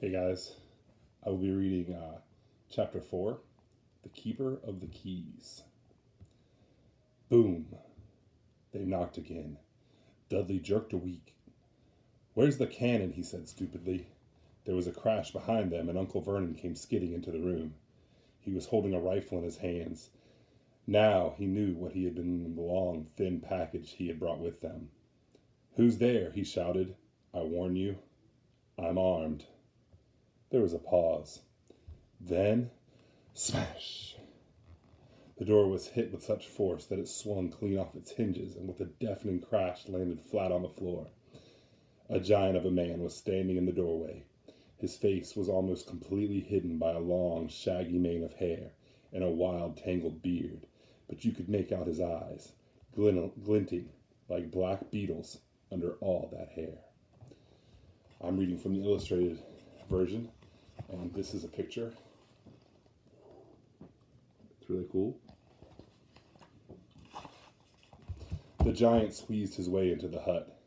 Hey guys, I will be reading chapter 4, The Keeper of the Keys. Boom! They knocked again. Dudley jerked a weak. "Where's the cannon?" he said stupidly. There was a crash behind them, and Uncle Vernon came skidding into the room. He was holding a rifle in his hands. Now he knew what he had been in the long, thin package he had brought with them. "Who's there?" he shouted. "I warn you, I'm armed." There was a pause. Then, smash! The door was hit with such force that it swung clean off its hinges and with a deafening crash landed flat on the floor. A giant of a man was standing in the doorway. His face was almost completely hidden by a long, shaggy mane of hair and a wild, tangled beard, but you could make out his eyes, glinting like black beetles under all that hair. I'm reading from the illustrated version, and this is a picture. It's really cool. The giant squeezed his way into the hut,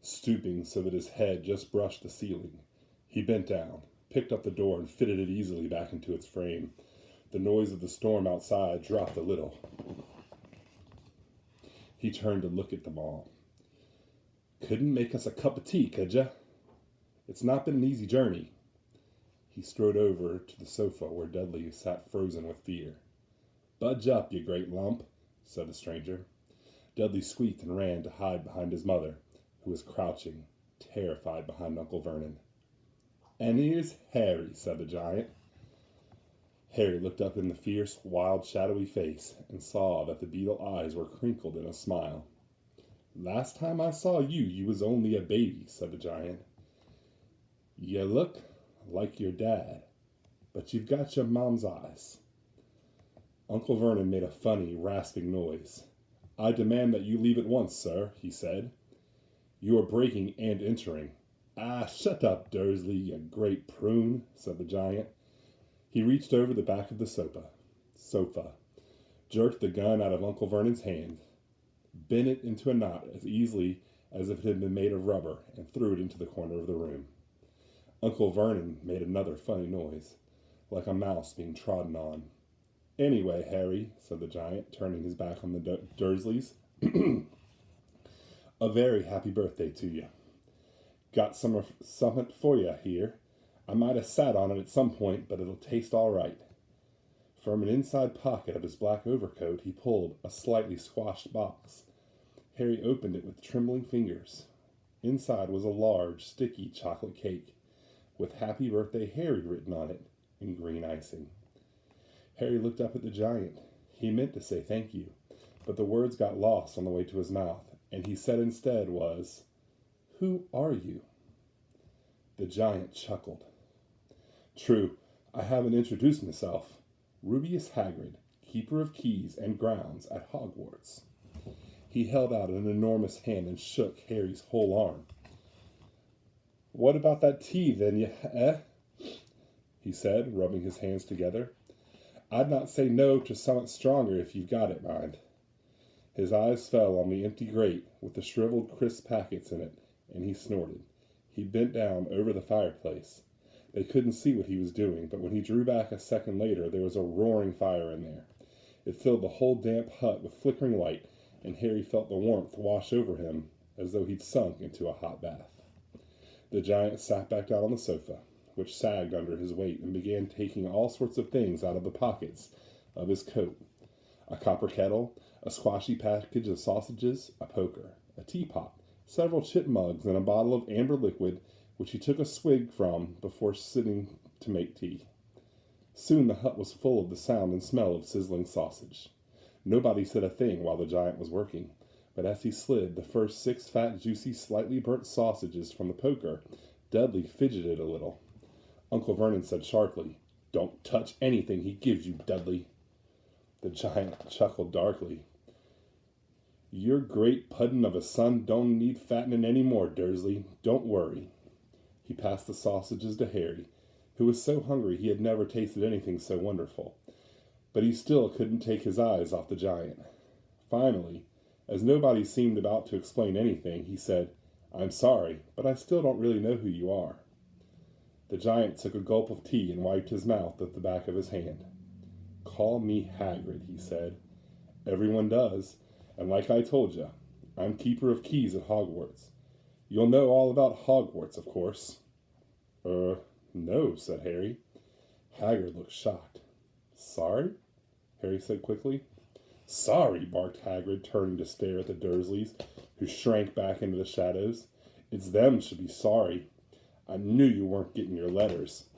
stooping so that his head just brushed the ceiling. He bent down, picked up the door, and fitted it easily back into its frame. The noise of the storm outside dropped a little. He turned to look at them all. "Couldn't make us a cup of tea, could ya? It's not been an easy journey." He strode over to the sofa where Dudley sat frozen with fear. "Budge up, you great lump," said the stranger. Dudley squeaked and ran to hide behind his mother, who was crouching, terrified behind Uncle Vernon. "And here's Harry," said the giant. Harry looked up in the fierce, wild, shadowy face and saw that the beetle eyes were crinkled in a smile. "Last time I saw you, you was only a baby," said the giant. "You look like your dad, but you've got your mom's eyes." Uncle Vernon made a funny, rasping noise. "I demand that you leave at once, sir," he said. "You are breaking and entering." "Ah, shut up, Dursley, you great prune," said the giant. He reached over the back of the sofa, jerked the gun out of Uncle Vernon's hand, bent it into a knot as easily as if it had been made of rubber, and threw it into the corner of the room. Uncle Vernon made another funny noise, like a mouse being trodden on. "Anyway, Harry," said the giant, turning his back on the Dursleys, "a very happy birthday to you. Got something for you here. I might have sat on it at some point, but it'll taste all right." From an inside pocket of his black overcoat, he pulled a slightly squashed box. Harry opened it with trembling fingers. Inside was a large, sticky chocolate cake, with "Happy Birthday, Harry" written on it in green icing. Harry looked up at the giant. He meant to say thank you, but the words got lost on the way to his mouth, and he said instead was, "Who are you?" The giant chuckled. "True, I haven't introduced myself. Rubeus Hagrid, keeper of keys and grounds at Hogwarts." He held out an enormous hand and shook Harry's whole arm. "What about that tea, then, he said, rubbing his hands together. "I'd not say no to something stronger if you've got it, mind." His eyes fell on the empty grate with the shriveled crisp packets in it, and he snorted. He bent down over the fireplace. They couldn't see what he was doing, but when he drew back a second later, there was a roaring fire in there. It filled the whole damp hut with flickering light, and Harry felt the warmth wash over him as though he'd sunk into a hot bath. The giant sat back down on the sofa, which sagged under his weight, and began taking all sorts of things out of the pockets of his coat. A copper kettle, a squashy package of sausages, a poker, a teapot, several chip mugs, and a bottle of amber liquid, which he took a swig from before sitting to make tea. Soon the hut was full of the sound and smell of sizzling sausage. Nobody said a thing while the giant was working, but as he slid the first 6 fat, juicy, slightly burnt sausages from the poker, Dudley fidgeted a little. Uncle Vernon said sharply, "Don't touch anything he gives you, Dudley." The giant chuckled darkly. "Your great puddin' of a son don't need fattening any more, Dursley. Don't worry." He passed the sausages to Harry, who was so hungry he had never tasted anything so wonderful. But he still couldn't take his eyes off the giant. Finally, as nobody seemed about to explain anything, he said, "I'm sorry, but I still don't really know who you are." The giant took a gulp of tea and wiped his mouth with the back of his hand. "Call me Hagrid," he said. "Everyone does, and like I told you, I'm keeper of keys at Hogwarts. You'll know all about Hogwarts, of course." No," said Harry. Hagrid looked shocked. "Sorry?" Harry said quickly. "Sorry," barked Hagrid, turning to stare at the Dursleys, who shrank back into the shadows. "It's them should be sorry. I knew you weren't getting your letters.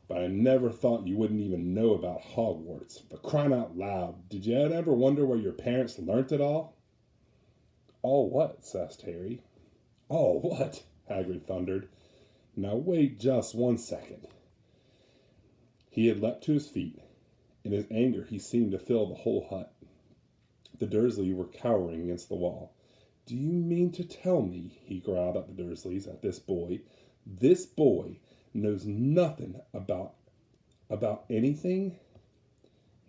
But I never thought you wouldn't even know about Hogwarts. For crying out loud, did you ever wonder where your parents learnt it all?" "All what?" asked Harry. "All what?" Hagrid thundered. "Now wait just 1 second." He had leapt to his feet. In his anger, he seemed to fill the whole hut. The Dursleys were cowering against the wall. "Do you mean to tell me," he growled at the Dursleys, "that this boy knows nothing about anything?"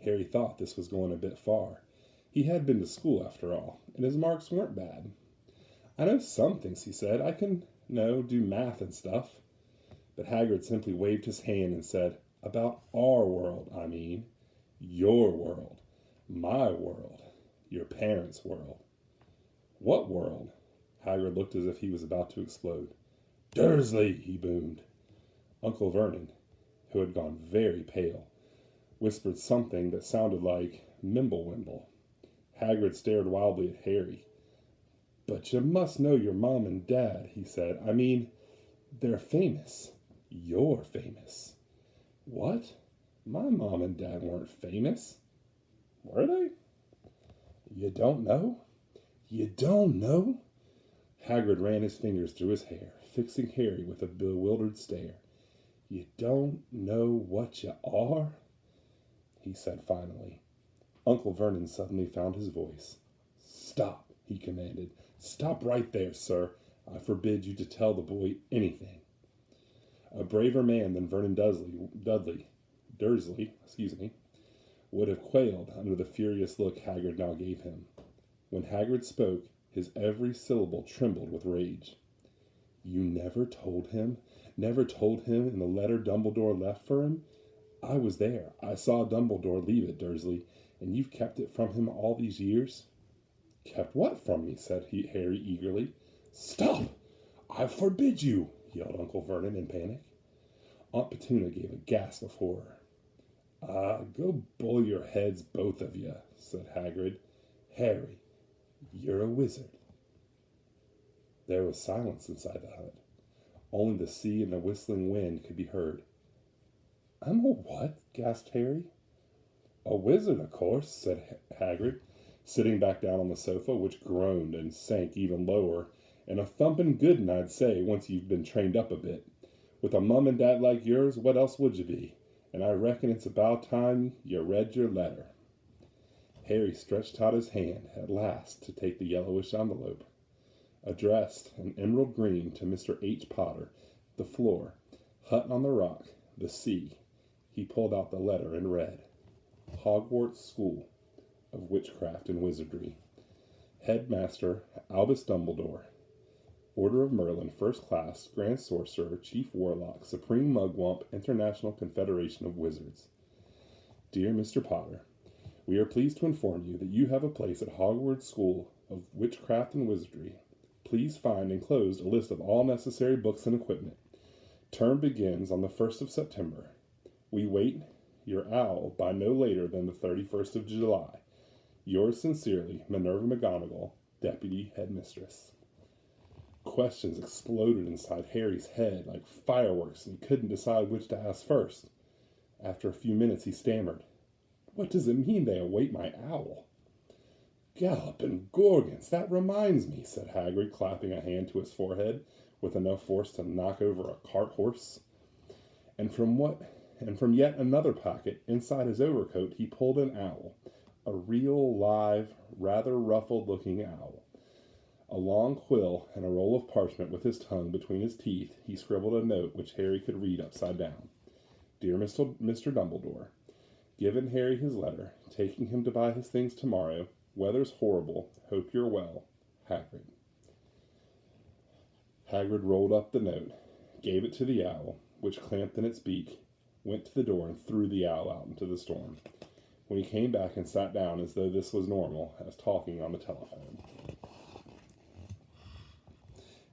Harry thought this was going a bit far. He had been to school, after all, and his marks weren't bad. "I know some things," he said. "I can, do math and stuff." But Hagrid simply waved his hand and said, "About our world, I mean. Your world. My world. Your parents' world." "What world?" Hagrid looked as if he was about to explode. "Dursley!" he boomed. Uncle Vernon, who had gone very pale, whispered something that sounded like Mimblewimble. Hagrid stared wildly at Harry. "But you must know your mom and dad," he said. "I mean, they're famous. You're famous." "What? My mom and dad weren't famous." "Were they?" "You don't know? You don't know?" Hagrid ran his fingers through his hair, fixing Harry with a bewildered stare. "You don't know what you are?" he said finally. Uncle Vernon suddenly found his voice. "Stop," he commanded. "Stop right there, sir. I forbid you to tell the boy anything." A braver man than Vernon Dursley, would have quailed under the furious look Hagrid now gave him. When Hagrid spoke, his every syllable trembled with rage. "You never told him? Never told him in the letter Dumbledore left for him? I was there. I saw Dumbledore leave it, Dursley, and you've kept it from him all these years?" "Kept what from me?" said Harry eagerly. "Stop! I forbid you!" yelled Uncle Vernon in panic. Aunt Petunia gave a gasp of horror. Go bowl your heads, both of you," said Hagrid. "Harry, you're a wizard." There was silence inside the hut. Only the sea and the whistling wind could be heard. "I'm a what?" gasped Harry. "A wizard, of course," said Hagrid, sitting back down on the sofa, which groaned and sank even lower, "and a thumping good 'un, I'd say, once you've been trained up a bit. With a mum and dad like yours, what else would you be? And I reckon it's about time you read your letter." Harry stretched out his hand at last to take the yellowish envelope. Addressed in emerald green to Mr. H. Potter, the floor, hut on the rock, the sea, he pulled out the letter and read: "Hogwarts School of Witchcraft and Wizardry. Headmaster Albus Dumbledore. Order of Merlin, First Class, Grand Sorcerer, Chief Warlock, Supreme Mugwump, International Confederation of Wizards. Dear Mr. Potter, we are pleased to inform you that you have a place at Hogwarts School of Witchcraft and Wizardry. Please find enclosed a list of all necessary books and equipment. Term begins on the 1st of September. We wait your owl by no later than the 31st of July. Yours sincerely, Minerva McGonagall, Deputy Headmistress." Questions exploded inside Harry's head like fireworks, and he couldn't decide which to ask first. After a few minutes, he stammered, "What does it mean they await my owl?" "Galloping Gorgons, that reminds me," said Hagrid, clapping a hand to his forehead with enough force to knock over a cart horse. And from yet another pocket inside his overcoat he pulled an owl, a real, live, rather ruffled-looking owl. A long quill and a roll of parchment with his tongue between his teeth, he scribbled a note which Harry could read upside down. "Dear Mr. Dumbledore, given Harry his letter, taking him to buy his things tomorrow. Weather's horrible. Hope you're well. Hagrid." Hagrid rolled up the note, gave it to the owl, which clamped in its beak, went to the door and threw the owl out into the storm. When he came back and sat down as though this was normal, as talking on the telephone.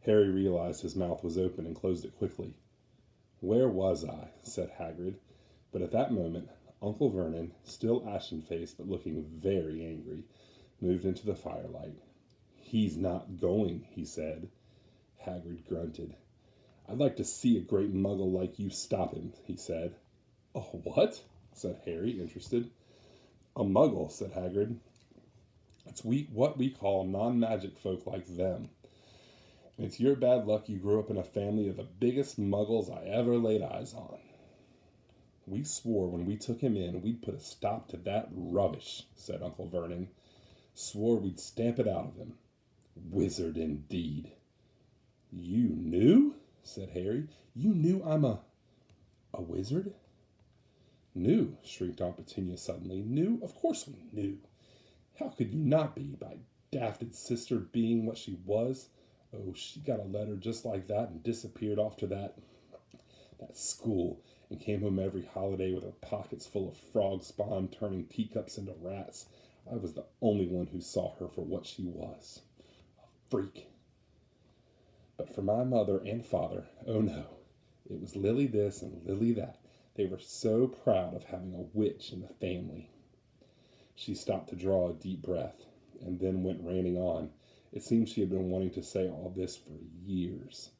Harry realized his mouth was open and closed it quickly. "Where was I?" said Hagrid, but at that moment, Uncle Vernon, still ashen-faced but looking very angry, moved into the firelight. "He's not going," he said. Hagrid grunted. "I'd like to see a great muggle like you stop him," he said. "Oh, what?" said Harry, interested. "A muggle," said Hagrid. "It's what we call non-magic folk like them. And it's your bad luck you grew up in a family of the biggest muggles I ever laid eyes on. We swore when we took him in we'd put a stop to that rubbish," said Uncle Vernon. "Swore we'd stamp it out of him. Wizard indeed." "You knew?" said Harry. "You knew I'm a wizard?" "Knew?" shrieked Aunt Petunia suddenly. "Knew? Of course we knew. How could you not be, by dafted sister being what she was? Oh, she got a letter just like that and disappeared off to that school and came home every holiday with her pockets full of frog spawn turning teacups into rats. I was the only one who saw her for what she was. A freak. But for my mother and father, oh no, it was Lily this and Lily that. They were so proud of having a witch in the family." She stopped to draw a deep breath and then went ranting on. It seemed she had been wanting to say all this for years.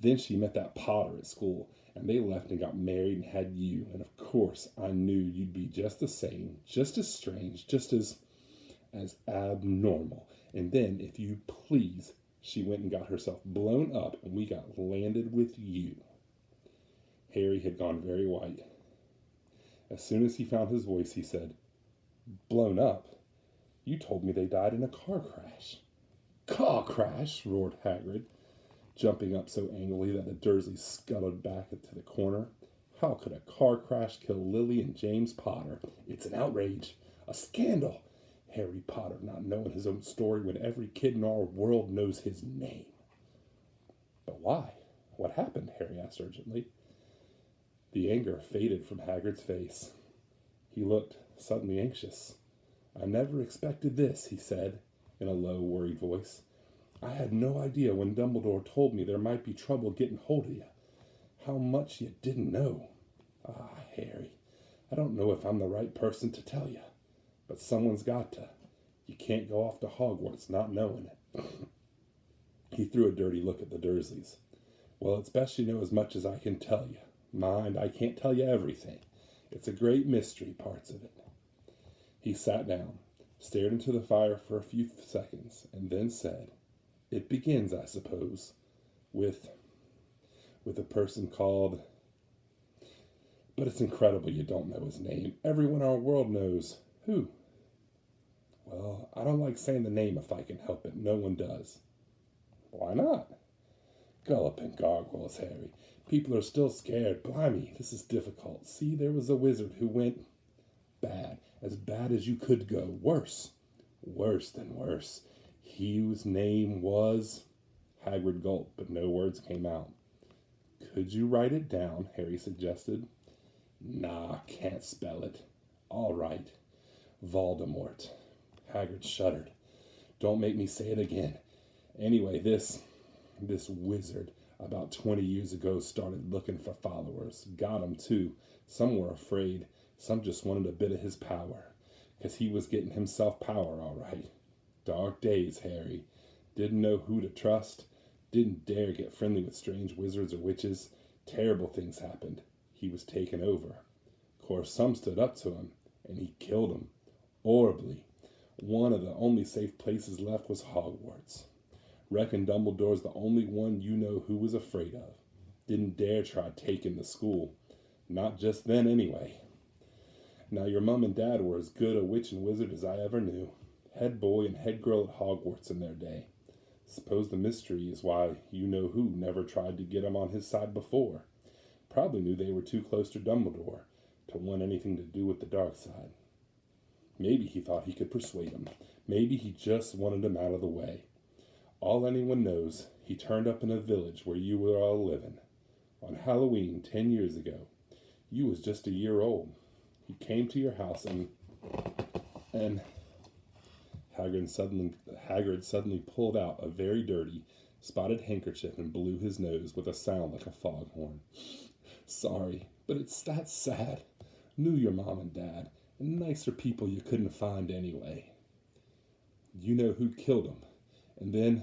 "Then she met that Potter at school, and they left and got married and had you, and of course I knew you'd be just the same, just as strange, just as abnormal. And then, if you please, she went and got herself blown up, and we got landed with you." Harry had gone very white. As soon as he found his voice, he said, "Blown up? You told me they died in a car crash." "Car crash?" roared Hagrid, jumping up so angrily that the Dursleys scuttled back into the corner. "How could a car crash kill Lily and James Potter? It's an outrage, a scandal. Harry Potter not knowing his own story when every kid in our world knows his name." "But why? What happened?" Harry asked urgently. The anger faded from Hagrid's face. He looked suddenly anxious. "I never expected this," he said, in a low, worried voice. "I had no idea when Dumbledore told me there might be trouble getting hold of you. How much you didn't know. Ah, Harry, I don't know if I'm the right person to tell you, but someone's got to. You can't go off to Hogwarts not knowing it." He threw a dirty look at the Dursleys. "Well, it's best you know as much as I can tell you. Mind, I can't tell you everything. It's a great mystery, parts of it." He sat down, stared into the fire for a few seconds, and then said, "It begins, I suppose, with a person called... But it's incredible you don't know his name. Everyone in our world knows." "Who?" "Well, I don't like saying the name if I can help it. No one does." "Why not?" "Galloping gargoyles, Harry. People are still scared. Blimey, this is difficult. See, there was a wizard who went bad. As bad as you could go. Worse. Worse than worse. He whose name was..." Hagrid gulped, but no words came out. "Could you write it down?" Harry suggested. "Nah, can't spell it." "All right. Voldemort." Hagrid shuddered. "Don't make me say it again. Anyway, this wizard, about 20 years ago, started looking for followers. Got 'em, too. Some were afraid. Some just wanted a bit of his power. 'Cause he was getting himself power, all right. Dark days, Harry. Didn't know who to trust. Didn't dare get friendly with strange wizards or witches. Terrible things happened. He was taken over. Of course, some stood up to him, and he killed 'em. Horribly. One of the only safe places left was Hogwarts. Reckon Dumbledore's the only one you know who was afraid of. Didn't dare try taking the school. Not just then, anyway. Now, your mum and dad were as good a witch and wizard as I ever knew. Head boy and head girl at Hogwarts in their day. Suppose the mystery is why you-know-who never tried to get 'em on his side before. Probably knew they were too close to Dumbledore to want anything to do with the dark side. Maybe he thought he could persuade 'em. Maybe he just wanted 'em out of the way. All anyone knows, he turned up in a village where you were all living. On Halloween 10 years ago, you was just a year old. He came to your house and Hagrid suddenly pulled out a very dirty, spotted handkerchief and blew his nose with a sound like a foghorn. Sorry, but that's sad. Knew your mom and dad, and nicer people you couldn't find anyway. You know who killed him. And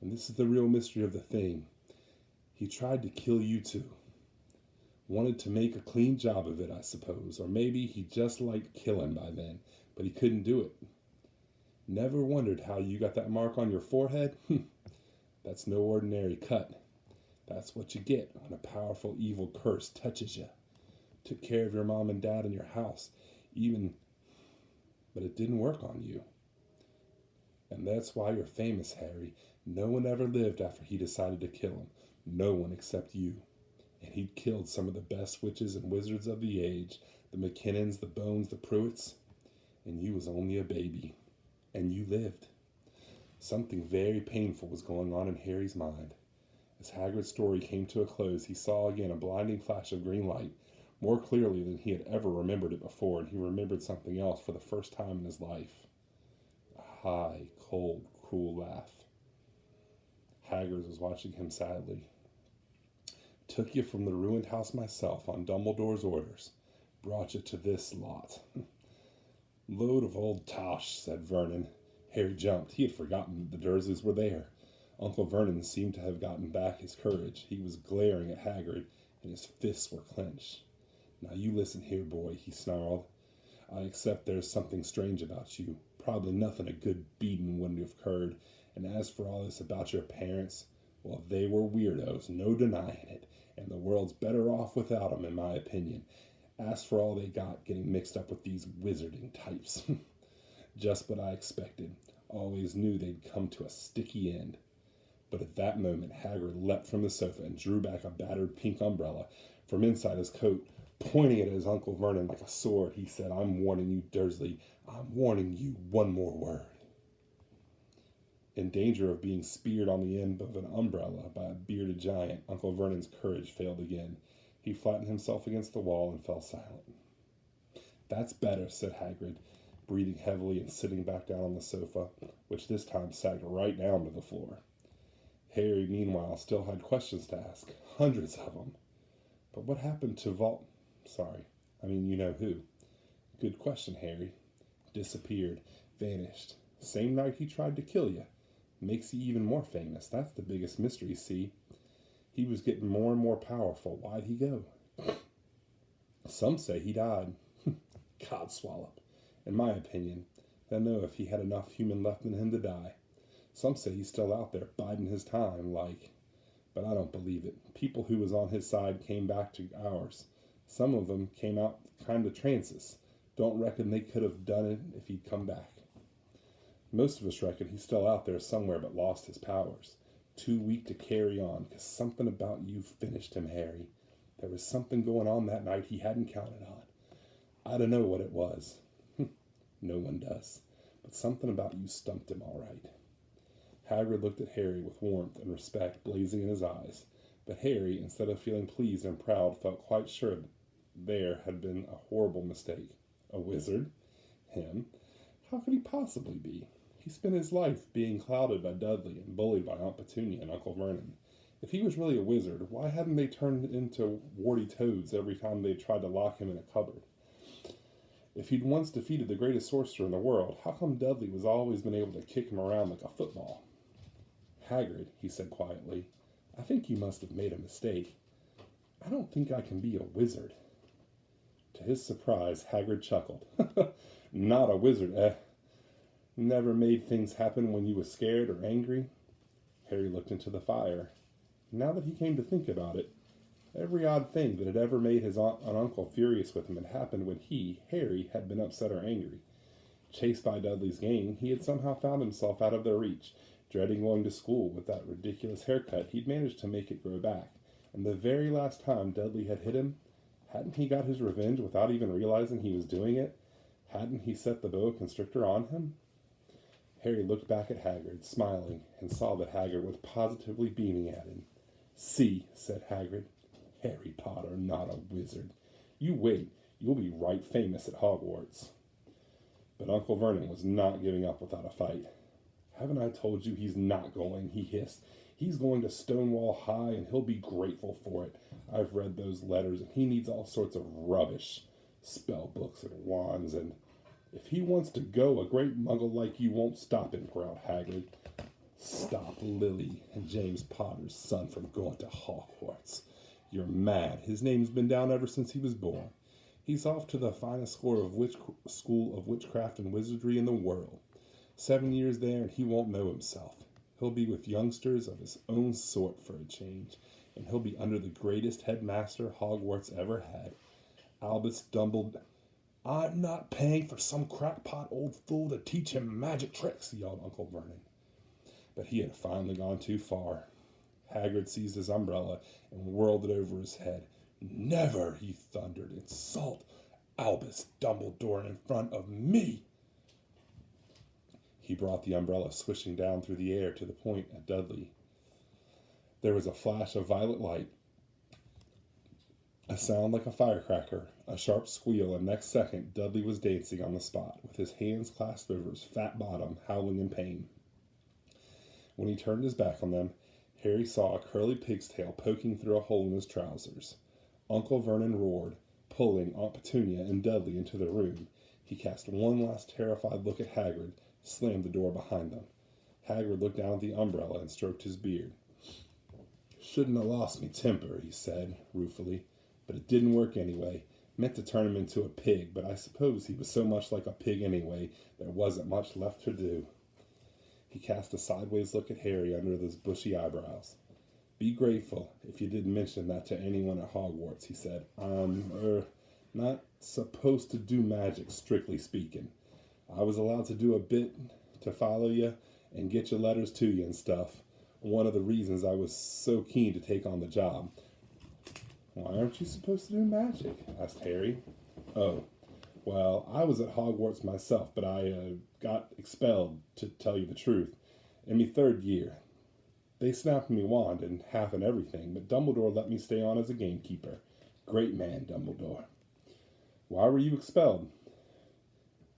this is the real mystery of the thing, he tried to kill you too. Wanted to make a clean job of it, I suppose, or maybe he just liked killing by then, but he couldn't do it. Never wondered how you got that mark on your forehead? That's no ordinary cut. That's what you get when a powerful evil curse touches you. Took care of your mom and dad in your house, but it didn't work on you. And that's why you're famous, Harry. No one ever lived after he decided to kill him. No one except you. And he'd killed some of the best witches and wizards of the age, the McKinnons, the Bones, the Pruitts, and you was only a baby. And you lived. Something very painful was going on in Harry's mind. As Hagrid's story came to a close, he saw again a blinding flash of green light, more clearly than he had ever remembered it before, and he remembered something else for the first time in his life. A high, cold, cruel laugh. Hagrid was watching him sadly. Took you from the ruined house myself on Dumbledore's orders. Brought you to this lot. Load of old tosh, said Vernon. Harry jumped. He had forgotten the Dursleys were there. Uncle Vernon seemed to have gotten back his courage. He was glaring at Hagrid, and his fists were clenched. Now you listen here, boy, he snarled. I accept there's something strange about you. Probably nothing a good beating wouldn't have occurred. And as for all this about your parents, well, they were weirdos, no denying it. And the world's better off without 'em, in my opinion. As for all they got getting mixed up with these wizarding types. Just what I expected. Always knew they'd come to a sticky end. But at that moment, Hagrid leapt from the sofa and drew back a battered pink umbrella from inside his coat. Pointing it at his Uncle Vernon like a sword, he said, I'm warning you, Dursley. I'm warning you one more word. In danger of being speared on the end of an umbrella by a bearded giant, Uncle Vernon's courage failed again. He flattened himself against the wall and fell silent. That's better, said Hagrid, breathing heavily and sitting back down on the sofa, which this time sagged right down to the floor. Harry, meanwhile, still had questions to ask, hundreds of them. But what happened to you know who. Good question, Harry. Disappeared, vanished. Same night he tried to kill you. Makes you even more famous. That's the biggest mystery, see? He was getting more and more powerful. Why'd he go? Some say he died. Codswallop. In my opinion, I know if he had enough human left in him to die. Some say he's still out there, biding his time, but I don't believe it. People who was on his side came back to ours. Some of them came out kind of trances. Don't reckon they could have done it if he'd come back. Most of us reckon he's still out there somewhere but lost his powers. Too weak to carry on, 'cause something about you finished him, Harry. There was something going on that night he hadn't counted on. I don't know what it was. No one does. But something about you stumped him all right. Hagrid looked at Harry with warmth and respect blazing in his eyes. But Harry, instead of feeling pleased and proud, felt quite sure there had been a horrible mistake. A wizard? Him? How could he possibly be? He spent his life being clouded by Dudley and bullied by Aunt Petunia and Uncle Vernon. If he was really a wizard, why hadn't they turned into warty toads every time they tried to lock him in a cupboard? If he'd once defeated the greatest sorcerer in the world, how come Dudley was always been able to kick him around like a football? Hagrid, he said quietly, I think you must have made a mistake. I don't think I can be a wizard. To his surprise, Hagrid chuckled. Not a wizard, eh? Never made things happen when you was scared or angry? Harry looked into the fire. Now that he came to think about it, every odd thing that had ever made his aunt and uncle furious with him had happened when he, Harry, had been upset or angry. Chased by Dudley's gang, he had somehow found himself out of their reach, dreading going to school with that ridiculous haircut. He'd managed to make it grow back, and the very last time Dudley had hit him, hadn't he got his revenge without even realizing he was doing it? Hadn't he set the boa constrictor on him? Harry looked back at Hagrid, smiling, and saw that Hagrid was positively beaming at him. See, said Hagrid, Harry Potter, not a wizard. You wait, you'll be right famous at Hogwarts. But Uncle Vernon was not giving up without a fight. Haven't I told you he's not going? He hissed. He's going to Stonewall High, and he'll be grateful for it. I've read those letters, and he needs all sorts of rubbish. Spell books and wands, and if he wants to go, a great muggle like you won't stop him, growled Hagrid. Stop Lily and James Potter's son from going to Hogwarts. You're mad. His name's been down ever since he was born. He's off to the finest school of witchcraft and wizardry in the world. 7 years there, and he won't know himself. He'll be with youngsters of his own sort for a change, and he'll be under the greatest headmaster Hogwarts ever had, Albus Dumbledore. I'm not paying for some crackpot old fool to teach him magic tricks, yelled Uncle Vernon. But he had finally gone too far. Hagrid seized his umbrella and whirled it over his head. Never, he thundered, insult Albus Dumbledore in front of me. He brought the umbrella swishing down through the air to the point at Dudley. There was a flash of violet light, a sound like a firecracker, a sharp squeal, and next second Dudley was dancing on the spot, with his hands clasped over his fat bottom, howling in pain. When he turned his back on them, Harry saw a curly pig's tail poking through a hole in his trousers. Uncle Vernon roared, pulling Aunt Petunia and Dudley into the room. He cast one last terrified look at Hagrid, slammed the door behind them. Hagrid looked down at the umbrella and stroked his beard. Shouldn't have lost me temper, he said, ruefully, but it didn't work anyway. Meant to turn him into a pig, but I suppose he was so much like a pig anyway, there wasn't much left to do. He cast a sideways look at Harry under those bushy eyebrows. Be grateful if you didn't mention that to anyone at Hogwarts, he said. I'm, not supposed to do magic, strictly speaking. I was allowed to do a bit to follow you and get your letters to you and stuff. One of the reasons I was so keen to take on the job. Why aren't you supposed to do magic? Asked Harry. Oh, well, I was at Hogwarts myself, but I got expelled, to tell you the truth, in me 3rd year. They snapped me wand and half and everything, but Dumbledore let me stay on as a gamekeeper. Great man, Dumbledore. Why were you expelled?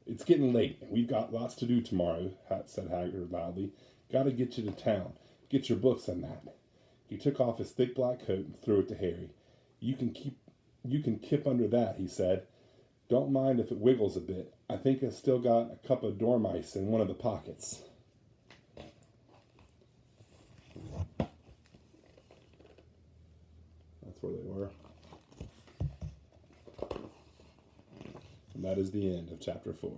It's getting late, and we've got lots to do tomorrow, said Hagrid loudly. Gotta get you to town. Get your books and that. He took off his thick black coat and threw it to Harry. You can kip under that, he said. Don't mind if it wiggles a bit. I think I've still got a cup of dormice in one of the pockets. That's where they were. And that is the end of chapter 4.